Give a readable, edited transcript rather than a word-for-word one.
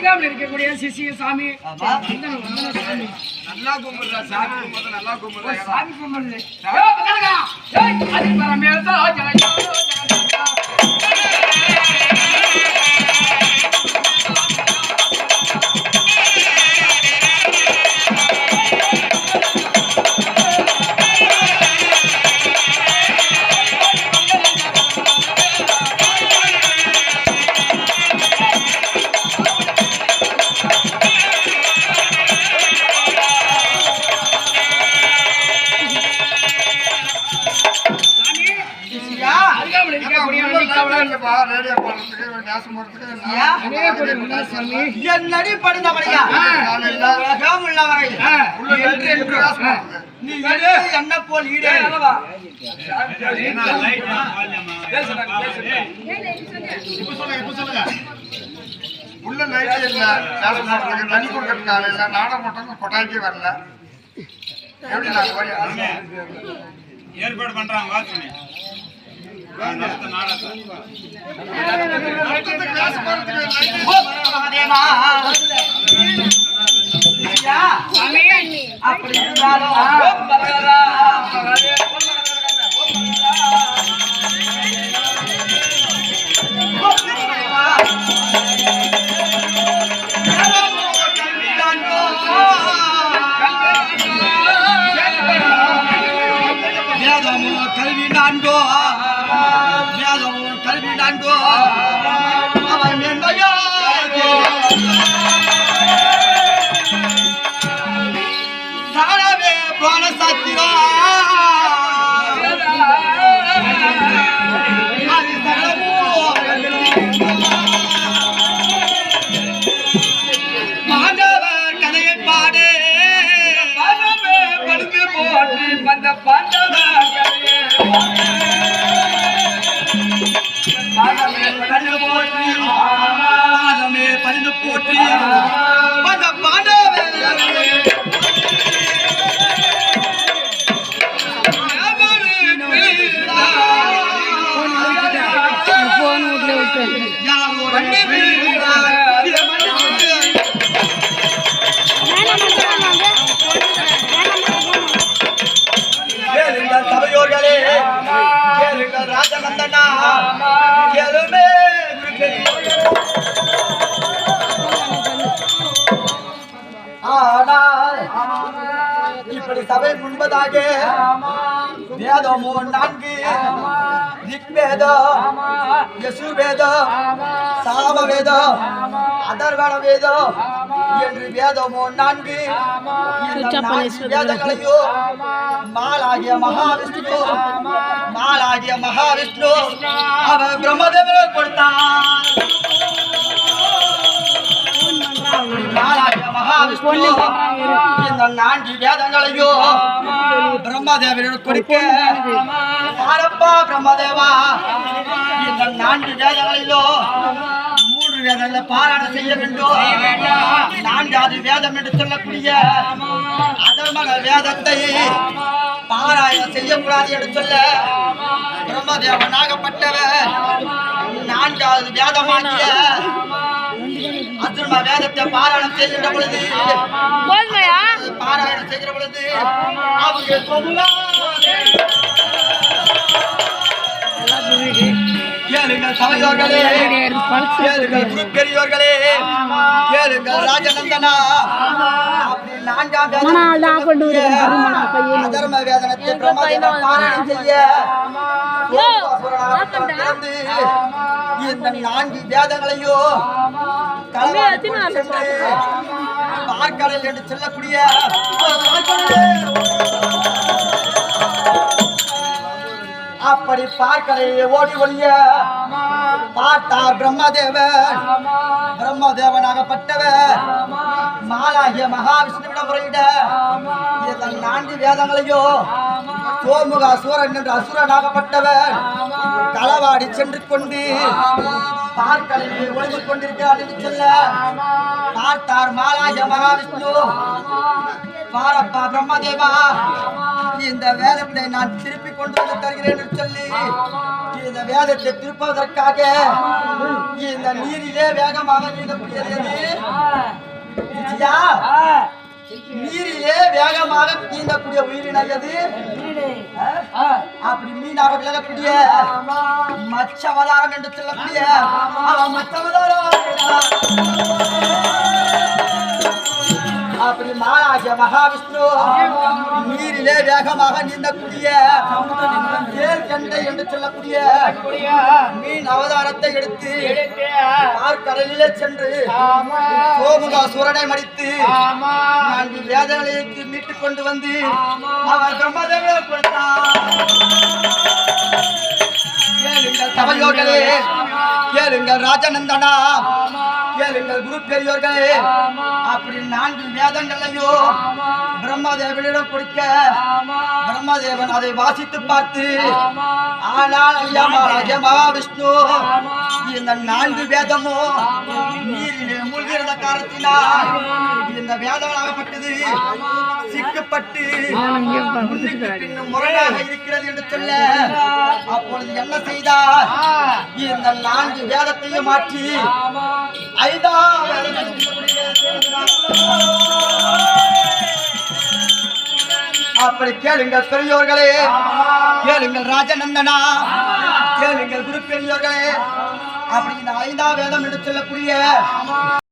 அருகாமல் இருக்கக்கூடிய சிசிய சாமி சாமி நல்லா கும்பிடுறா சாமி கும்பிடுறா நல்லா கும்பிடுறா சாமி கும்பிடுது அது பரமேசா என்னடி படுந்தபடியா நீ என்ன போல் ஈடே உள்ள லைட் இல்ல தண்ணி கொடுக்கறது காலையில நாட மட்டும் கொட்டாக்கி வரல எப்படி ஏற்பாடு பண்றாங்க வாசனை அப்படி இருந்தாலும் கல்வி நான்கோ கல்வி நான்கோ அவன் மேன்மையோ சாரவே போன சத்திரா மாணவர் கதையை பாடு படுத்து போட்டு வந்த பாண்டவர் பாதமே பறிந்து போற்றி வந்த பாண்டவர் சபையோர்களே கேளுங்கள் ராஜநந்தனா கேளுமே ஆனால் இப்படி சபை முன்பதாக வேதமோ 4 ரிக்வேதம் யசுர்வேதம் சாமவேதம் அதர்வண வேதம் என்று வேதமோ 4 வேதங்களையோ மாலாகிய மகாவிஷ்ணு அவர் பிரம்மதேவர் கொடுத்தார். மகாவிஷ்ணு இந்த 4 வேதங்களையோ பிரம்மதேவரிடம் கொடுக்க பாரப்பா பிரம்மதேவா இந்த 4 வேதங்களிலோ 3 வேதங்களை பாராயணம் செய்ய வேண்டும். 4வது வேதம் என்று சொல்லக்கூடிய அதர்மக வேதத்தை பாராயணம் செய்யக்கூடாது என்று சொல்ல பிரம்மதேவனாகப்பட்டவர் 4வது வேதமாகிய அதர்ம வேதத்தை பாராயணம் செய்கின்ற பொழுது அவங்க கேளுங்கள் சபையோர்களே, கேளுங்கள் குருப்பெரியோர்களே, கேளுங்கள் ராஜநந்தனா. அப்படி 4ஆம் அதர்ம வேதனத்தை பிரம்மதேவன் பாராயணம் செய்ய இந்த 4 வேதங்களையோ பார்க்கடல் என்று சொல்லக்கூடிய அப்படி பார்க்கலையே ஓடி ஒழிய பார்த்தார் பிரம்மதேவனாகப்பட்டவர் மாலாகிய மகாவிஷ்ணுவிடம் முறையிட இந்த 4 வேதங்களையோ சோமுக அசுரன் என்று அசுரனாகப்பட்டவர் களவாடி சென்று கொண்டு பார்க்கலையே ஒழிந்து கொண்டிருக்கிறார் என்று சொல்ல பார்த்தார் மாலாகிய மகாவிஷ்ணு பாரப்பா பிரம்மதேவா இந்த வேதத்தை நான் திருப்பி கொண்டு வந்து தருகிறேன் என்று சொல்லி இந்த வேதத்தை திருப்பதற்காக இந்த நீரிலே வேகமாக நீந்தக்கூடியது நீரிலே வேகமாக நீந்தக்கூடிய உயிரினது அப்படி மீனாக விளங்கக்கூடிய மச்சவதாரம் என்று சொல்லக்கூடிய மச்சவதாரம் அப்படி மாலாகிய மகாவிஷ்ணு நீரிலே வேகமாக நீந்தக்கூடிய ஏற்கண்டை என்று சொல்லக்கூடிய மீன் அவதாரத்தை எடுத்து கடலிலே சென்று சோமுகாசுரனை மடித்து 4 வேதனைக்கு மீட்டுக் கொண்டு வந்து அவர் பிரம்மதேவியை கொடுத்தார். கேளுங்கள் சபையோர்களே, கேளுங்கள் ராஜநந்தனா, கேளுங்கள் குரு பெரியோர்களே, அப்படி 4 வேதங்களையோ பிரம்மதேவனிடம் கொடுக்க பிரம்மதேவன் அதை வாசித்து பார்த்து ஆனால் ஐயா மகாவிஷ்ணு இந்த 4 வேதமோ நீரிலே மூழ்கிற காரணத்தினால் இந்த வேதமாகப்பட்டது சிக்கப்பட்டு முன்னுக்கு பின்னும் முரணாக இருக்கிறது என்று சொல்ல அப்பொழுது என்ன செய்தார்? இந்த 4 வேதத்தையும் மாற்றி 5ஆம் வேதம் அப்படி கேளுங்கள் பெரியோர்களே, கேளுங்கள் ராஜநந்தனா, கேளுங்கள் குரு பெரியோர்களே, அப்படி இந்த 5ஆம் வேதம் என்று சொல்லக்கூடிய